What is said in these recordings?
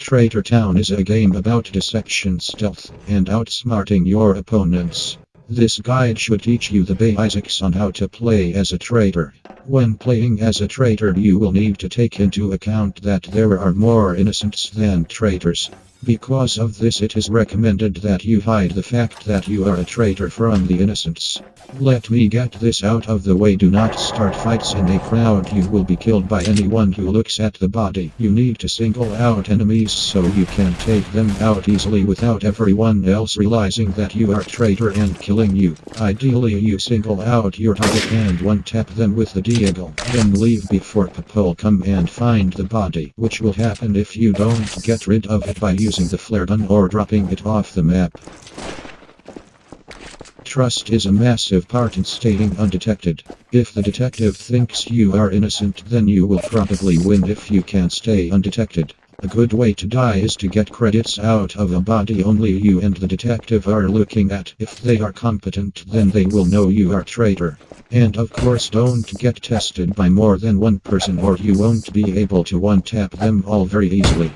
Traitor Town is a game about deception, stealth, and outsmarting your opponents. This guide should teach you the basics on how to play as a traitor. When playing as a traitor, you will need to take into account that there are more innocents than traitors. Because of this, it is recommended that you hide the fact that you are a traitor from the innocents. Let me get this out of the way. Do not start fights in a crowd. You will be killed by anyone who looks at the body. You need to single out enemies so you can take them out easily without everyone else realizing that you are a traitor and killing you. Ideally, you single out your target and one-tap them with the deagle. Then leave before people come and find the body, which will happen if you don't get rid of it by using the flare gun or dropping it off the map. Trust is a massive part in staying undetected. If the detective thinks you are innocent, then you will probably win if you can stay undetected. A good way to die is to get credits out of a body only you and the detective are looking at. If they are competent, then they will know you are a traitor. And of course, don't get tested by more than one person or you won't be able to one-tap them all very easily.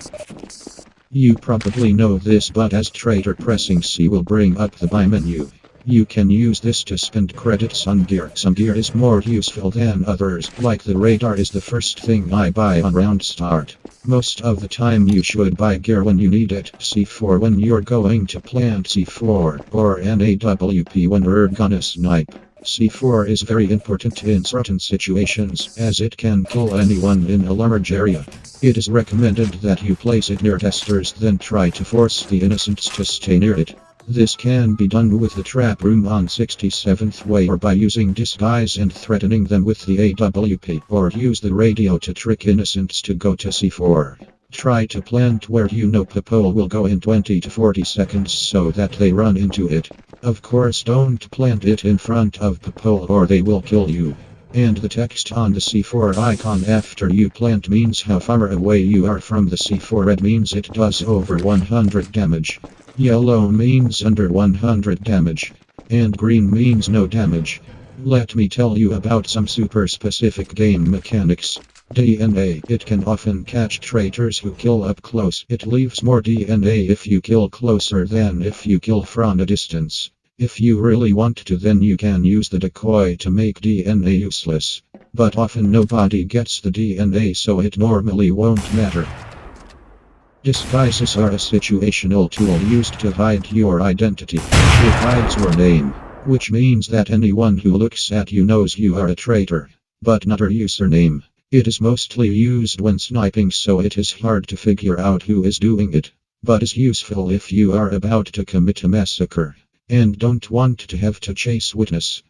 You probably know this, but as traitor, pressing C will bring up the buy menu. You can use this to spend credits on gear. Some gear is more useful than others, like the radar is the first thing I buy on round start. Most of the time you should buy gear when you need it. C4 when you're going to plant C4, or an AWP when you're gonna snipe. C4 is very important in certain situations, as it can kill anyone in a large area. It is recommended that you place it near testers, then try to force the innocents to stay near it. This can be done with the trap room on 67th Way or by using disguise and threatening them with the AWP, or use the radio to trick innocents to go to C4. Try to plant where you know people will go in 20 to 40 seconds so that they run into it. Of course, don't plant it in front of people or they will kill you. And the text on the C4 icon after you plant means how far away you are from the C4. Red means it does over 100 damage. Yellow means under 100 damage. And green means no damage. Let me tell you about some super specific game mechanics. DNA. It can often catch traitors who kill up close. It leaves more DNA if you kill closer than if you kill from a distance. If you really want to, then you can use the decoy to make DNA useless. But often nobody gets the DNA, so it normally won't matter. Disguises are a situational tool used to hide your identity. It hides your name, which means that anyone who looks at you knows you are a traitor, but not your username. It is mostly used when sniping, so it is hard to figure out who is doing it, but is useful if you are about to commit a massacre and don't want to have to chase witness.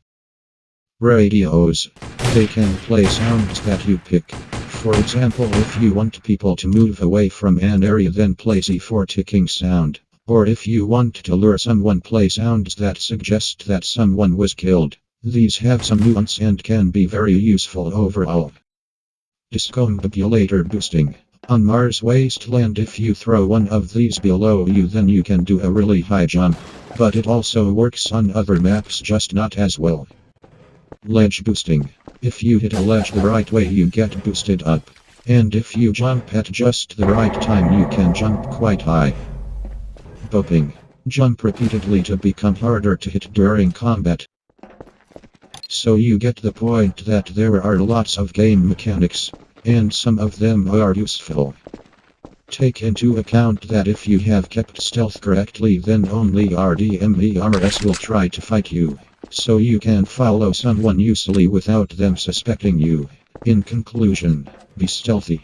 Radios. They can play sounds that you pick. For example, if you want people to move away from an area, then play C4 ticking sound. Or if you want to lure someone, play sounds that suggest that someone was killed. These have some nuance and can be very useful overall. Discombobulator boosting. On Mars wasteland, if you throw one of these below you, then you can do a really high jump. But it also works on other maps, just not as well. Ledge boosting. If you hit a ledge the right way, you get boosted up. And if you jump at just the right time, you can jump quite high. Bopping. Jump repeatedly to become harder to hit during combat. So you get the point that there are lots of game mechanics, and some of them are useful. Take into account that if you have kept stealth correctly, then only RDMERS will try to fight you, so you can follow someone easily without them suspecting you. In conclusion, be stealthy.